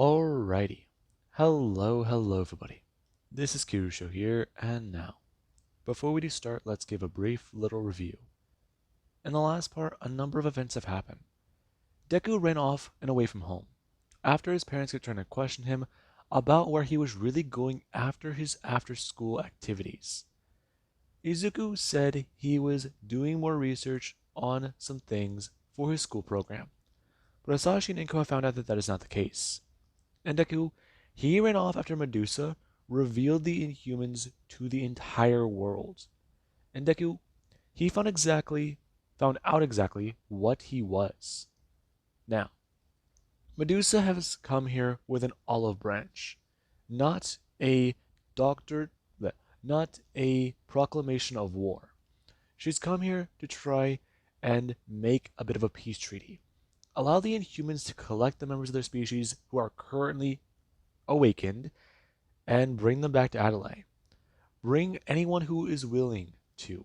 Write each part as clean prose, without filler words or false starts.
Alrighty. Hello everybody. This is Kirusho here, and now, before we do start, let's give a brief little review. In the last part, a number of events have happened. Deku ran off and away from home, after his parents kept trying to question him about where he was really going after his after-school activities. Izuku said he was doing more research on some things for his school program, but Asashi and Inko have found out that that is not the case. And Deku, he ran off after Medusa revealed the Inhumans to the entire world. And Deku, he found out exactly what he was. Now, Medusa has come here with an olive branch, not a doctor, not a proclamation of war. She's come here to try and make a bit of a peace treaty. Allow the Inhumans to collect the members of their species who are currently awakened and bring them back to Adelaide. Bring anyone who is willing to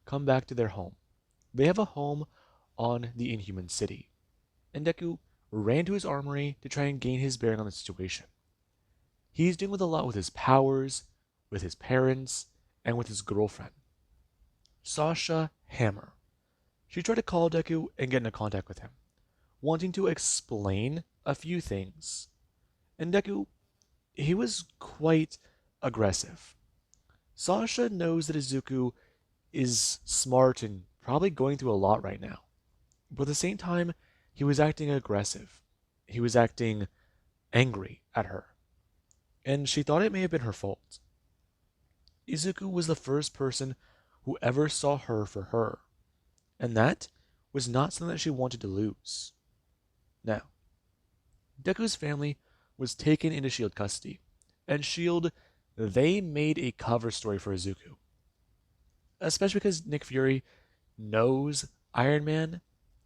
come back to their home. They have a home on the Inhuman city. And Deku ran to his armory to try and gain his bearing on the situation. He's doing with a lot with his powers, with his parents, and with his girlfriend, Sasha Hammer. She tried to call Deku and get into contact with him, wanting to explain a few things. And Deku, he was quite aggressive. Sasha knows that Izuku is smart and probably going through a lot right now. But at the same time, he was acting aggressive. He was acting angry at her. And she thought it may have been her fault. Izuku was the first person who ever saw her for her. And that was not something that she wanted to lose. Now, Deku's family was taken into S.H.I.E.L.D. custody, and S.H.I.E.L.D., they made a cover story for Izuku. Especially because Nick Fury knows Iron Man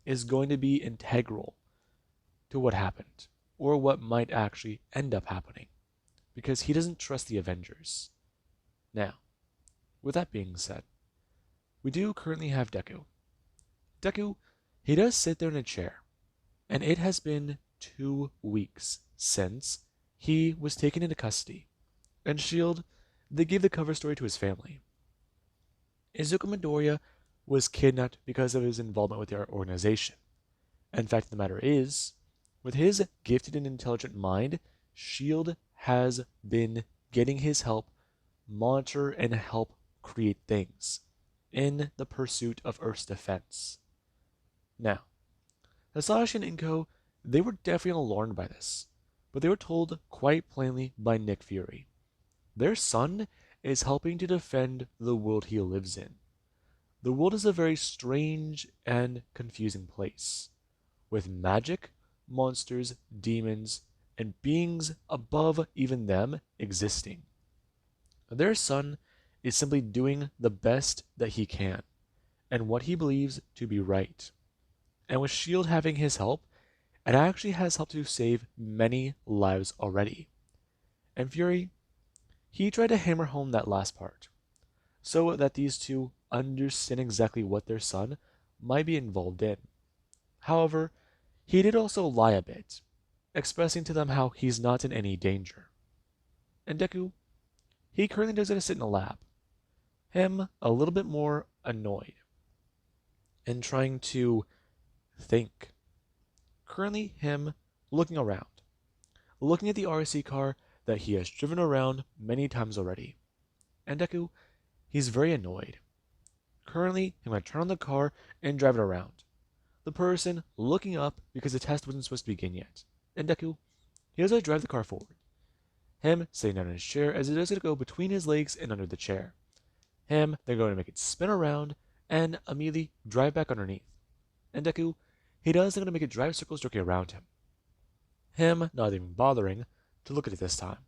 is going to be integral to what happened, or what might actually end up happening, because he doesn't trust the Avengers. Now, with that being said, we do currently have Deku. Deku, he does sit there in a chair, and it has been 2 weeks since he was taken into custody, and S.H.I.E.L.D., they gave the cover story to his family. Izuku Midoriya was kidnapped because of his involvement with their organization. And the fact of the matter is, with his gifted and intelligent mind, S.H.I.E.L.D. has been getting his help monitor and help create things in the pursuit of Earth's defense. Now, Hasashi and Inko, they were definitely alarmed by this, but they were told quite plainly by Nick Fury. Their son is helping to defend the world he lives in. The world is a very strange and confusing place, with magic, monsters, demons, and beings above even them existing. Their son is simply doing the best that he can, and what he believes to be right. And with S.H.I.E.L.D. having his help, it actually has helped to save many lives already. And Fury, he tried to hammer home that last part, so that these two understand exactly what their son might be involved in. However, he did also lie a bit, expressing to them how he's not in any danger. And Deku, he currently does get to sit in a lab, him a little bit more annoyed, and trying to think. Currently, him looking around, looking at the RC car that he has driven around many times already. And Deku, he's very annoyed. Currently, him going to turn on the car and drive it around. The person looking up because the test wasn't supposed to begin yet. And Deku, he does drive the car forward. Him sitting down in his chair as it does go between his legs and under the chair. Him then going to make it spin around and immediately drive back underneath. And Deku, he does going to make it drive circles directly around him. Him not even bothering to look at it this time.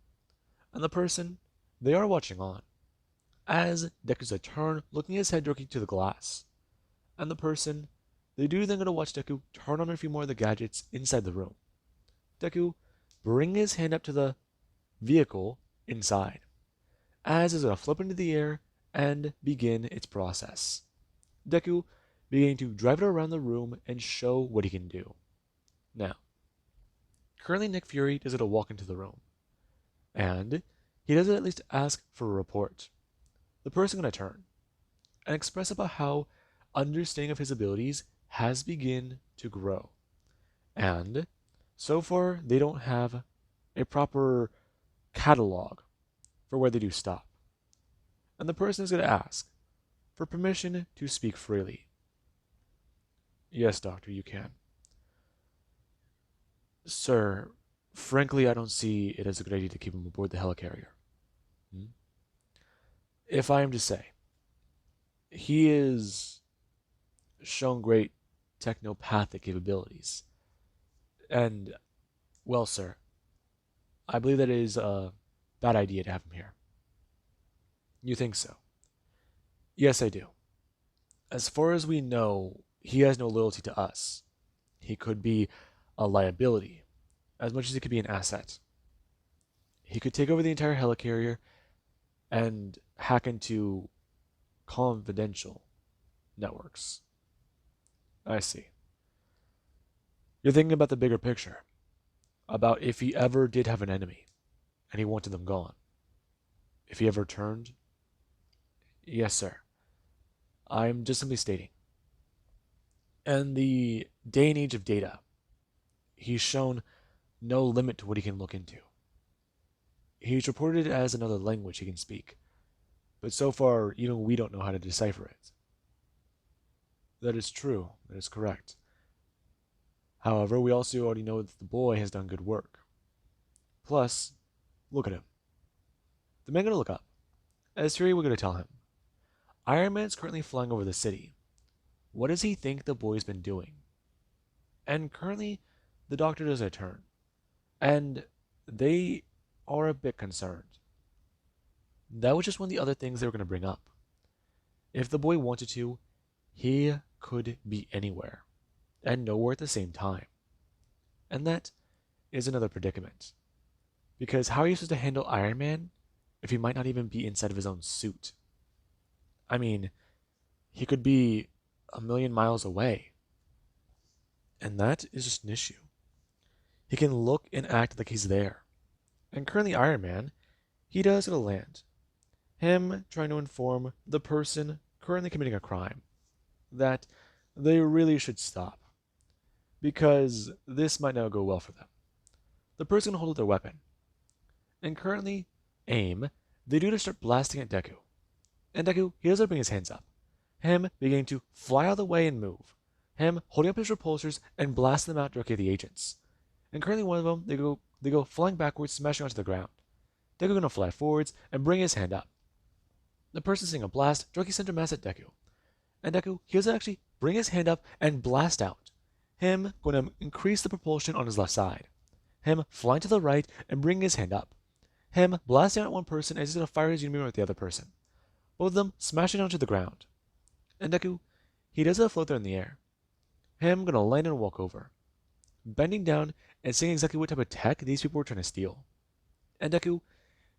And the person, they are watching on, as Deku's a turn, looking his head directly to the glass. And the person, they do then going to watch Deku turn on a few more of the gadgets inside the room. Deku bring his hand up to the vehicle inside, as it's going to flip into the air and begin its process. Deku beginning to drive it around the room and show what he can do. Now, currently Nick Fury does it to walk into the room. And he doesn't at least ask for a report. The person gonna turn and express about how understanding of his abilities has begun to grow. And so far, they don't have a proper catalog for where they do stop. And the person is going to ask for permission to speak freely. Yes, doctor, you can. Sir, frankly, I don't see it as a good idea to keep him aboard the helicarrier. Hmm? If I am to say, he is shown great technopathic capabilities. And, well, sir, I believe that it is a bad idea to have him here. You think so? Yes, I do. As far as we know, he has no loyalty to us. He could be a liability, as much as he could be an asset. He could take over the entire helicarrier and hack into confidential networks. I see. You're thinking about the bigger picture, about if he ever did have an enemy, and he wanted them gone. If he ever turned? Yes, sir. I'm just simply stating. And the day and age of data, he's shown no limit to what he can look into. He's reported it as another language he can speak, but so far, even we don't know how to decipher it. That is true. That is correct. However, we also already know that the boy has done good work. Plus, look at him. The man gonna look up. As Fury, we're gonna tell him. Iron Man's currently flying over the city. What does he think the boy's been doing? And currently, the doctor does a turn. And they are a bit concerned. That was just one of the other things they were going to bring up. If the boy wanted to, he could be anywhere and nowhere at the same time. And that is another predicament. Because how are you supposed to handle Iron Man if he might not even be inside of his own suit? I mean, he could be a million miles away. And that is just an issue. He can look and act like he's there. And currently Iron Man, he does get a land. Him trying to inform the person currently committing a crime that they really should stop. Because this might not go well for them. The person can hold their weapon. And currently, aim, they do to start blasting at Deku. And Deku, he does bring his hands up. Him beginning to fly out of the way and move. Him holding up his repulsors and blasting them out directly at the agents. And currently one of them, they go flying backwards, smashing onto the ground. Deku gonna fly forwards and bring his hand up. The person seeing a blast directly center mass at Deku. And Deku, he does actually bring his hand up and blast out. Him going to increase the propulsion on his left side. Him flying to the right and bringing his hand up. Him blasting out at one person as he's gonna fire his Unibeam at the other person. Both of them smashing onto the ground. And Deku, he does a float there in the air. Him gonna land and walk over. Bending down and seeing exactly what type of tech these people were trying to steal. And Deku,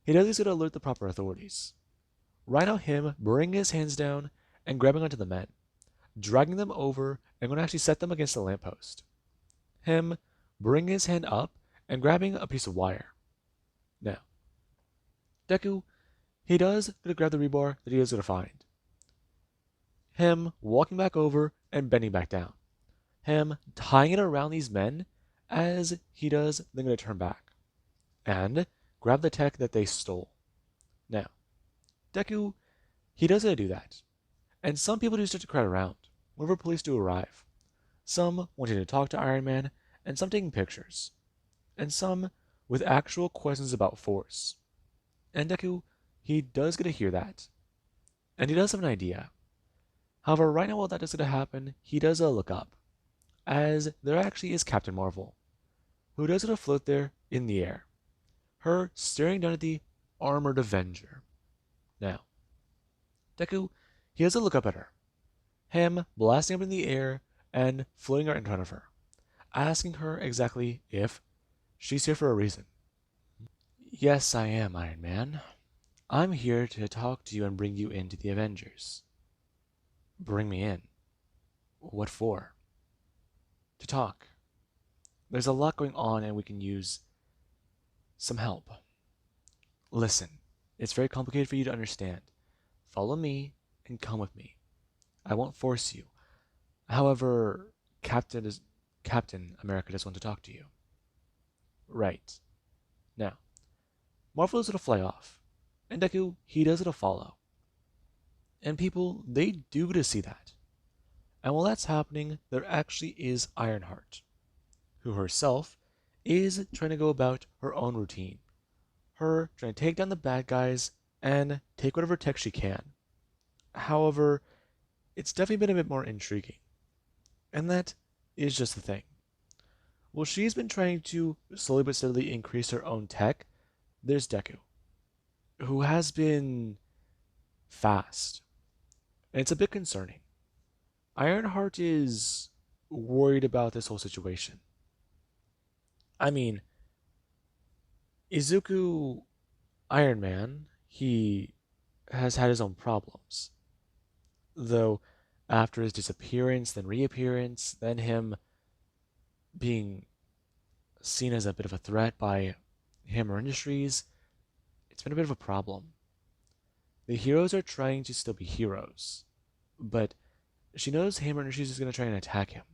he does this to alert the proper authorities. Right now him bringing his hands down and grabbing onto the men, dragging them over and going to actually set them against the lamppost. Him bringing his hand up and grabbing a piece of wire. Now, Deku, he does gonna grab the rebar that he is gonna find. Him walking back over and bending back down. Him tying it around these men as he does, then gonna turn back and grab the tech that they stole. Now, Deku, he does gonna do that. And some people do start to crowd around whenever police do arrive. Some wanting to talk to Iron Man, and some taking pictures. And some with actual questions about Force. And Deku, he does get to hear that. And he does have an idea. However, right now while that is going to happen, he does look up. As there actually is Captain Marvel, who does get to float there in the air. Her staring down at the armored Avenger. Now, Deku, he does look up at her. Him blasting up in the air and floating right in front of her. Asking her exactly if she's here for a reason. Yes, I am, Iron Man. I'm here to talk to you and bring you into the Avengers. Bring me in. What for? To talk. There's a lot going on and we can use some help. Listen, it's very complicated for you to understand. Follow me and come with me. I won't force you. However, Captain America does want to talk to you. Right. Now, Marvel is gonna fly off. And Deku, he does it'll follow. And people, they do get to see that. And while that's happening, there actually is Ironheart, who herself is trying to go about her own routine. Her trying to take down the bad guys and take whatever tech she can. However, it's definitely been a bit more intriguing. And that is just the thing. Well, she's been trying to slowly but steadily increase her own tech. There's Deku, who has been fast. And it's a bit concerning. Ironheart is worried about this whole situation. I mean, Izuku Iron Man, he has had his own problems. Though after his disappearance, then reappearance, then him being seen as a bit of a threat by Hammer Industries, it's been a bit of a problem. The heroes are trying to still be heroes, but she knows Hammer Industries is going to try and attack him.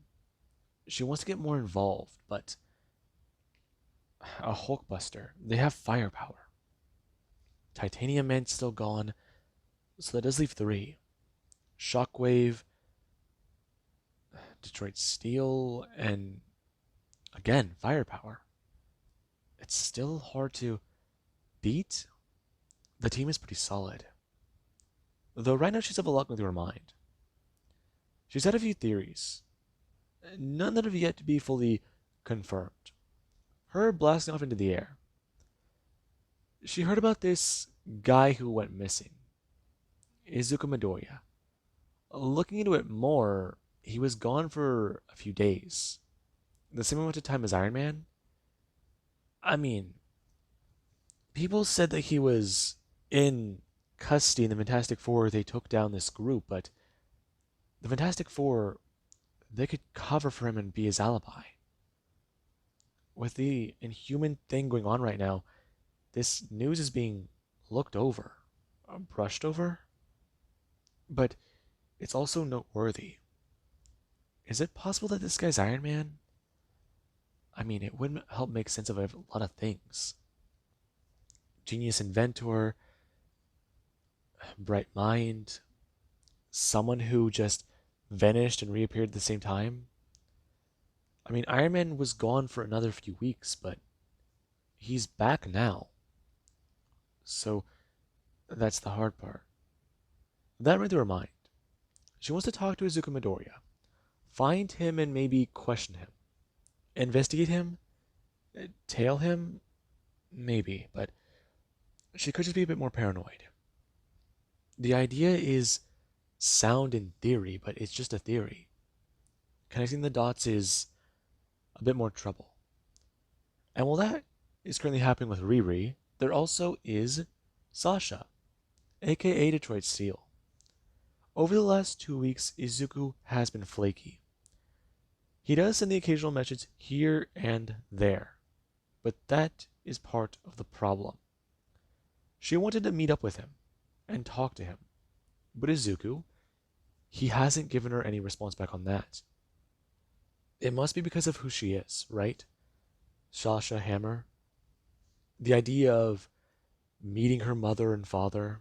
She wants to get more involved, but a Hulkbuster, they have firepower. Titanium Man's still gone, so that does leave three. Shockwave, Detroit Steel, and again, firepower. It's still hard to beat. The team is pretty solid. Though right now she's have a lot going through her mind. She's had a few theories, none that have yet to be fully confirmed. Her blasting off into the air. She heard about this guy who went missing, Izuku Midoriya. Looking into it more, he was gone for a few days. The same amount of time as Iron Man. I mean, people said that he was in custody in the Fantastic Four. They took down this group, but the Fantastic Four, they could cover for him and be his alibi. With the Inhuman thing going on right now, this news is being looked over, brushed over. But it's also noteworthy. Is it possible that this guy's Iron Man? I mean, it would help make sense of a lot of things. Genius inventor, bright mind, someone who just vanished and reappeared at the same time. I mean, Iron Man was gone for another few weeks, but he's back now. So that's the hard part. That ran through her mind. She wants to talk to Izuku Midoriya, find him and maybe question him, investigate him, tail him, maybe, but she could just be a bit more paranoid. The idea is sound in theory, but it's just a theory. Connecting the dots is a bit more trouble. And while that is currently happening with Riri, there also is Sasha, aka Detroit Steel. Over the last 2 weeks, Izuku has been flaky. He does send the occasional message here and there, but that is part of the problem. She wanted to meet up with him and talk to him, but Izuku, he hasn't given her any response back on that. It must be because of who she is, right? Sasha Hammer. The idea of meeting her mother and father,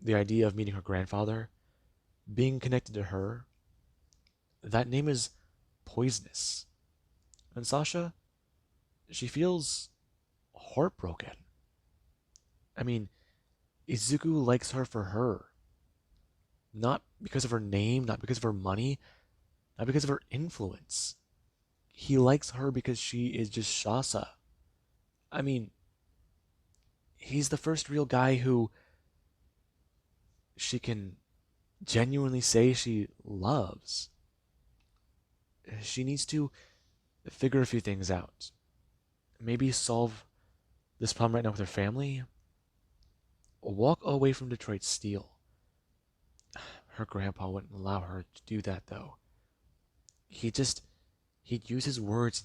the idea of meeting her grandfather, being connected to her, that name is poisonous. And Sasha, she feels heartbroken. I mean, Izuku likes her for her. Not because of her name, not because of her money, not because of her influence. He likes her because she is just Shasa. I mean, he's the first real guy who she can genuinely say she loves. She needs to figure a few things out. Maybe solve this problem right now with her family. Walk away from Detroit Steel. Her grandpa wouldn't allow her to do that, though. He'd use his words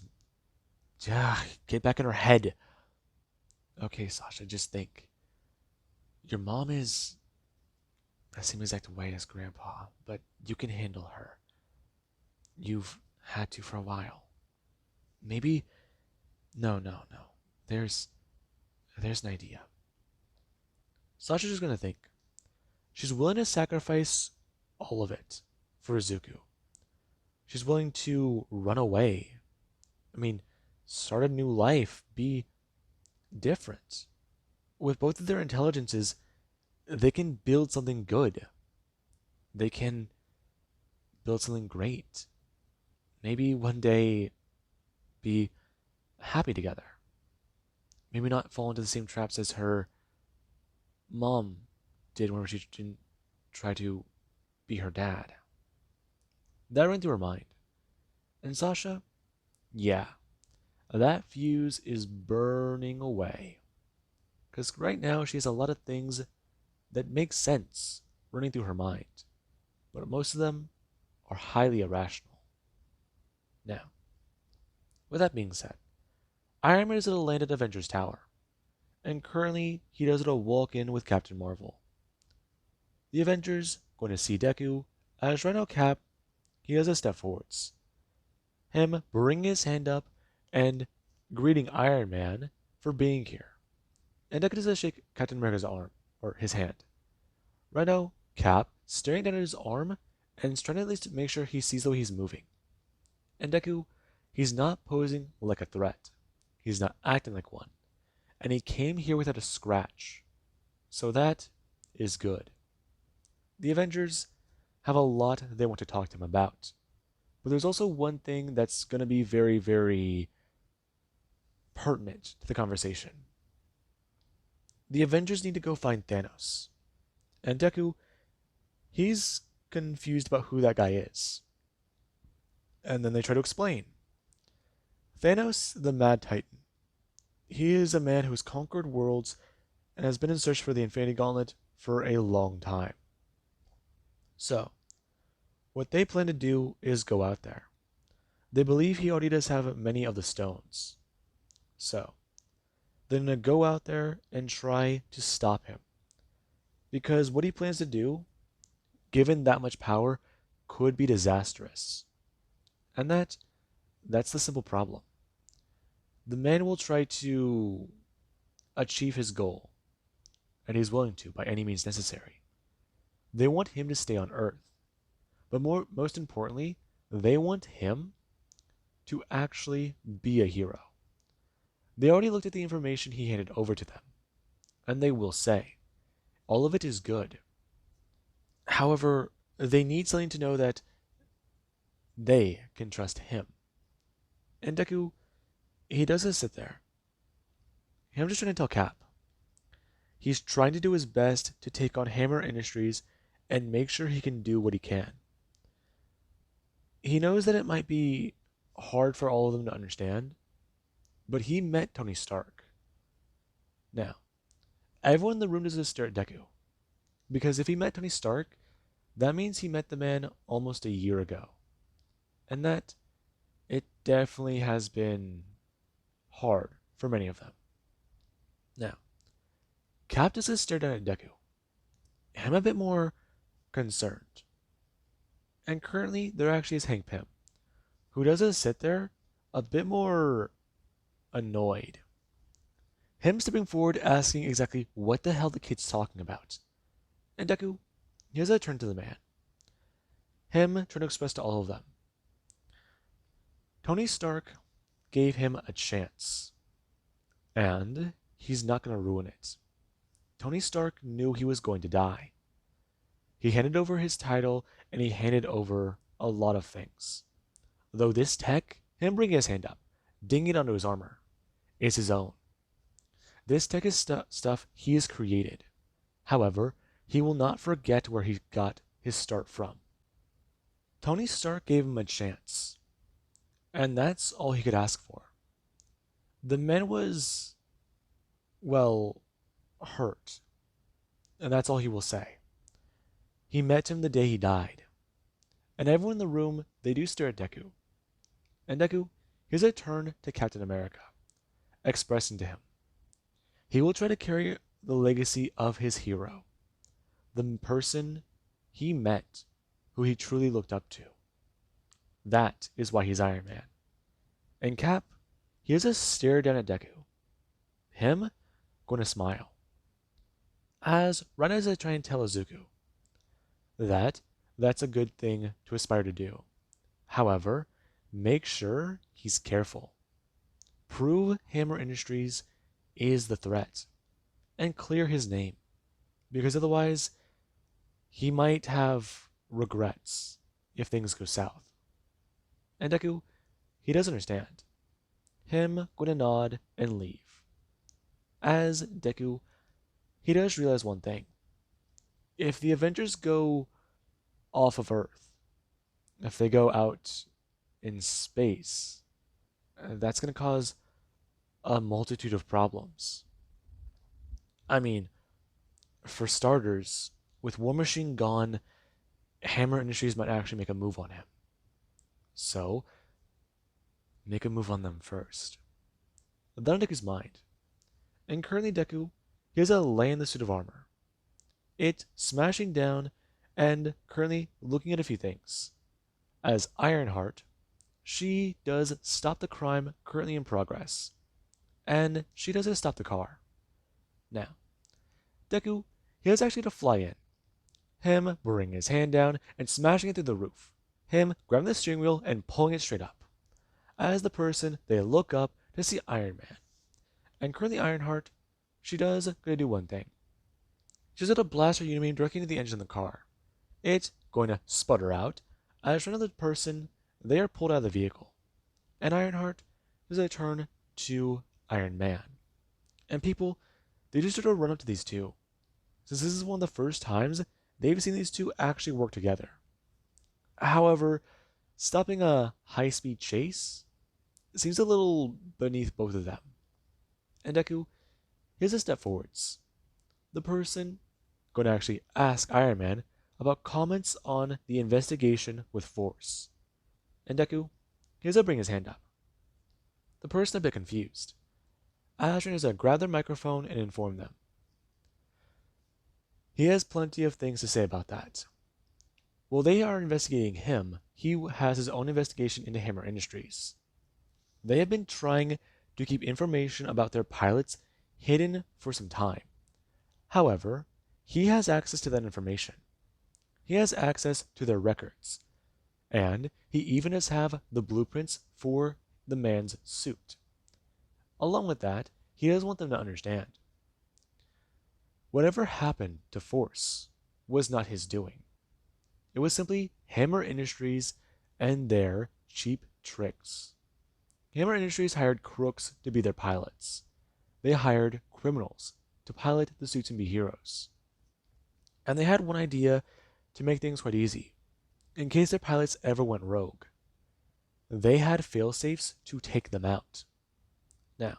Get back in her head. Okay, Sasha, just think. Your mom is the same exact way as Grandpa, but you can handle her. You've had to for a while. Maybe. No, no, no. There's. There's an idea. Sasha's just gonna think. She's willing to sacrifice all of it for Izuku. She's willing to run away. I mean, start a new life, be different. With both of their intelligences, they can build something good. They can build something great. Maybe one day be happy together. Maybe not fall into the same traps as her mom did when she didn't try to be her dad. That ran through her mind. And Sasha, yeah, that fuse is burning away. Because right now she has a lot of things that make sense running through her mind, but most of them are highly irrational. Now, with that being said, Iron Man is at a landed Avengers Tower, and currently he does it a walk-in with Captain Marvel. The Avengers going to see Deku, as right now Cap, he does a step forwards. Him bringing his hand up and greeting Iron Man for being here. And Deku does shake Captain America's arm, or his hand. Right now, Cap staring down at his arm and is trying to at least make sure he sees the way he's moving. And Deku, he's not posing like a threat. He's not acting like one. And he came here without a scratch. So that is good. The Avengers have a lot they want to talk to him about. But there's also one thing that's going to be very, very pertinent to the conversation. The Avengers need to go find Thanos. And Deku, he's confused about who that guy is. And then they try to explain. Thanos, the Mad Titan. He is a man who has conquered worlds and has been in search for the Infinity Gauntlet for a long time. So, what they plan to do is go out there. They believe he already does have many of the stones. So, they're going to go out there and try to stop him. Because what he plans to do, given that much power, could be disastrous. And that's the simple problem. The man will try to achieve his goal, and he's willing to by any means necessary. They want him to stay on Earth. But most importantly, they want him to actually be a hero. They already looked at the information he handed over to them, and they will say, all of it is good. However, they need something to know that they can trust him. And Deku, he doesn't sit there. I'm just trying to tell Cap. He's trying to do his best to take on Hammer Industries and make sure he can do what he can. He knows that it might be hard for all of them to understand, but he met Tony Stark. Now, everyone in the room doesn't stare at Deku, because if he met Tony Stark, that means he met the man almost a year ago. And that it definitely has been hard for many of them. Now, Cap doesn't stare down at Deku. I'm a bit more concerned. And currently, there actually is Hank Pym, who doesn't sit there a bit more annoyed. Him stepping forward asking exactly what the hell the kid's talking about. And Deku, he has a turn to the man. Him trying to express to all of them. Tony Stark gave him a chance. And he's not going to ruin it. Tony Stark knew he was going to die. He handed over his title and he handed over a lot of things. Though this tech, him bringing his hand up, dinging it onto his armor, is his own. This tech is stuff he has created. However, he will not forget where he got his start from. Tony Stark gave him a chance. And that's all he could ask for. The man was, well, hurt. And that's all he will say. He met him the day he died. And everyone in the room, they do stare at Deku. And Deku, here's a turn to Captain America, expressing to him he will try to carry the legacy of his hero, the person he met, who he truly looked up to. That is why he's Iron Man. And Cap, he has a stare down at Deku. Him going to smile. As right as I try and tell Izuku that that's a good thing to aspire to do. However, make sure he's careful. Prove Hammer Industries is the threat and clear his name, because otherwise he might have regrets if things go south. And Deku, he does understand. Him going to nod and leave. As Deku, he does realize one thing. If the Avengers go off of Earth, if they go out in space, that's going to cause a multitude of problems. I mean, for starters, with War Machine gone, Hammer Industries might actually make a move on him. So, make a move on them first. That on Deku's mind. And currently Deku, he has a lay in the suit of armor. It smashing down and currently looking at a few things. As Ironheart, she does stop the crime currently in progress. And she doesn't stop the car. Now, Deku, he is actually to fly in. Him bringing his hand down and smashing it through the roof. Him grabbing the steering wheel and pulling it straight up. As the person, they look up to see Iron Man. And currently Ironheart, she does gonna do one thing. She's gonna blast her Unibeam directly into the engine of the car. It's going to sputter out as another person, they are pulled out of the vehicle. And Ironheart does a turn to Iron Man. And people, they just sort of run up to these two, since this is one of the first times they've seen these two actually work together. However, stopping a high-speed chase seems a little beneath both of them. And Deku, here's a step forwards. The person going to actually ask Iron Man about comments on the investigation with Force. And Deku, here's to bring his hand up. The person a bit confused. Ashton is to grab their microphone and inform them. He has plenty of things to say about that. While they are investigating him, he has his own investigation into Hammer Industries. They have been trying to keep information about their pilots hidden for some time. However, he has access to that information. He has access to their records. And he even does have the blueprints for the man's suit. Along with that, he does want them to understand. Whatever happened to Force was not his doing. It was simply Hammer Industries and their cheap tricks. Hammer Industries hired crooks to be their pilots. They hired criminals to pilot the suits and be heroes. And they had one idea to make things quite easy, in case their pilots ever went rogue. They had fail-safes to take them out. Now,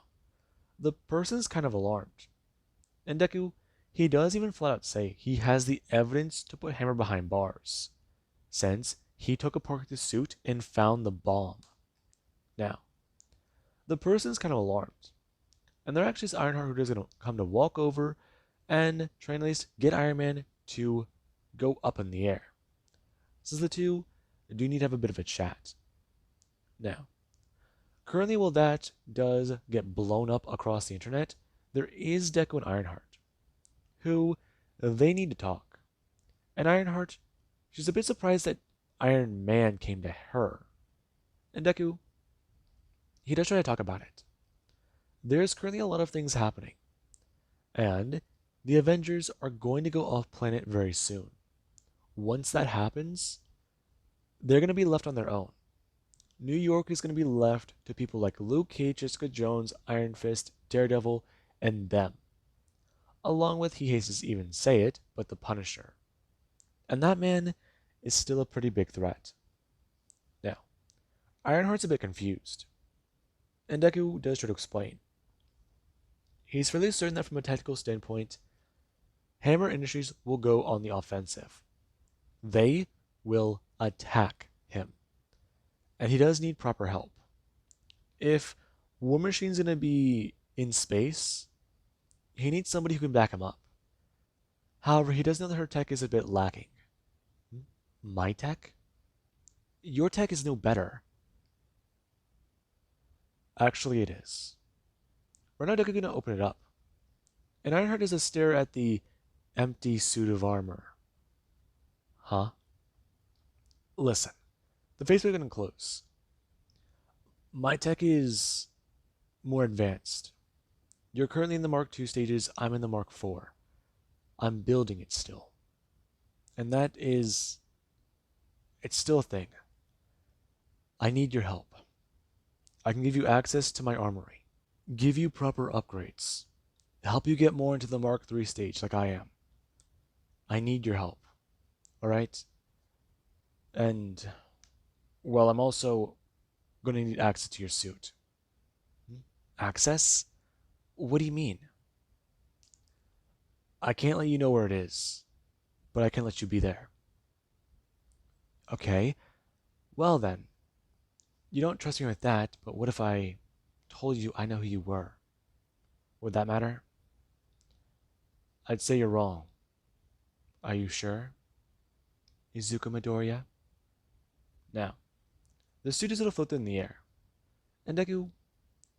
the person's kind of alarmed. And Deku, he does even flat out say he has the evidence to put Hammer behind bars, since he took apart the suit and found the bomb. Now, the person's kind of alarmed. And they're actually Ironheart who is going to come to walk over and try and at least get Iron Man to go up in the air. Since the two do need to have a bit of a chat. Now, currently while that does get blown up across the internet, there is Deku and Ironheart, who they need to talk. And Ironheart, she's a bit surprised that Iron Man came to her. And Deku, he does try to talk about it. There's currently a lot of things happening. And the Avengers are going to go off planet very soon. Once that happens, they're going to be left on their own. New York is going to be left to people like Luke Cage, Jessica Jones, Iron Fist, Daredevil, and them. Along with, he hates to even say it, but the Punisher. And that man is still a pretty big threat. Now, Ironheart's a bit confused. And Deku does try to explain. He's fairly certain that from a tactical standpoint, Hammer Industries will go on the offensive. They will attack him. And he does need proper help. If War Machine's gonna be in space, he needs somebody who can back him up. However, he does know that her tech is a bit lacking. My tech? Your tech is no better. Actually, it is. We're not gonna open it up. And Ironheart does a stare at the empty suit of armor. Huh? Listen, the face is gonna close. My tech is more advanced. You're currently in the Mark II stages, I'm in the Mark IV. I'm building it still. And it's still a thing. I need your help. I can give you access to my armory, give you proper upgrades, help you get more into the Mark III stage like I am. I need your help. Alright? And, well, I'm also going to need access to your suit. Access? What do you mean? I can't let you know where it is, but I can let you be there. Okay. Well then. You don't trust me with that, but what if I told you I know who you were? Would that matter? I'd say you're wrong. Are you sure? Izuku Midoriya? Now, the suit is a little floated in the air, and Deku,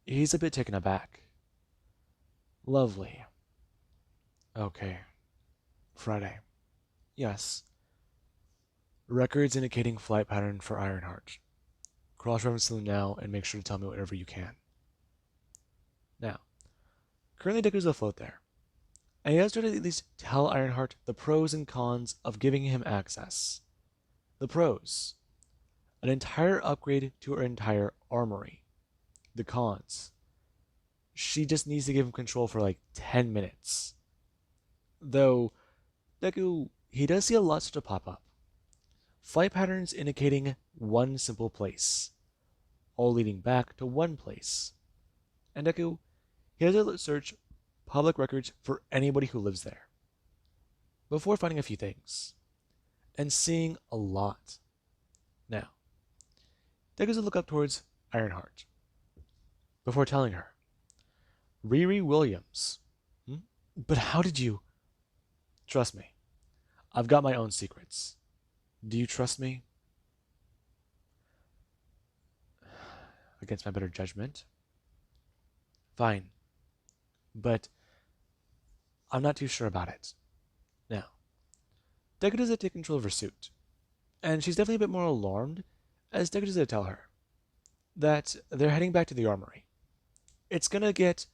he's a bit taken aback. Lovely. Okay. Friday. Yes. Records indicating flight pattern for Ironheart. Cross-reference them now and make sure to tell me whatever you can. Now, currently Deku's afloat there, and he has to at least tell Ironheart the pros and cons of giving him access. The pros: an entire upgrade to her entire armory. The cons: she just needs to give him control for like 10 minutes. Though, Deku, he does see a lot start to pop up. Flight patterns indicating one simple place, all leading back to one place. And Deku, he has to search public records for anybody who lives there, before finding a few things, and seeing a lot. Now, Deku's to look up towards Ironheart, before telling her, Riri Williams. But how did you? Trust me, I've got my own secrets. Do you trust me? Against my better judgment? Fine. But I'm not too sure about it. Now, Deku does take control of her suit, and she's definitely a bit more alarmed as Deku does tell her that they're heading back to the armory. It's gonna get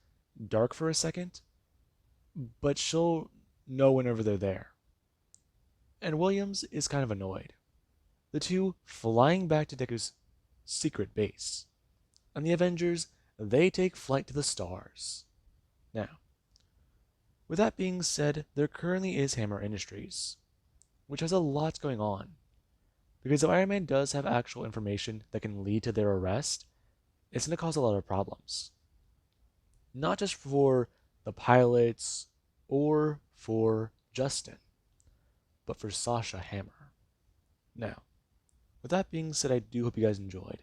dark for a second, but she'll know whenever they're there. And Williams is kind of annoyed. The two flying back to Deku's secret base. And the Avengers, they take flight to the stars. Now, with that being said, there currently is Hammer Industries, which has a lot going on. Because if Iron Man does have actual information that can lead to their arrest, it's going to cause a lot of problems. Not just for the pilots or for Justin, but for Sasha Hammer. Now, with that being said, I do hope you guys enjoyed,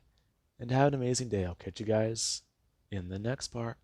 and have an amazing day. I'll catch you guys in the next part.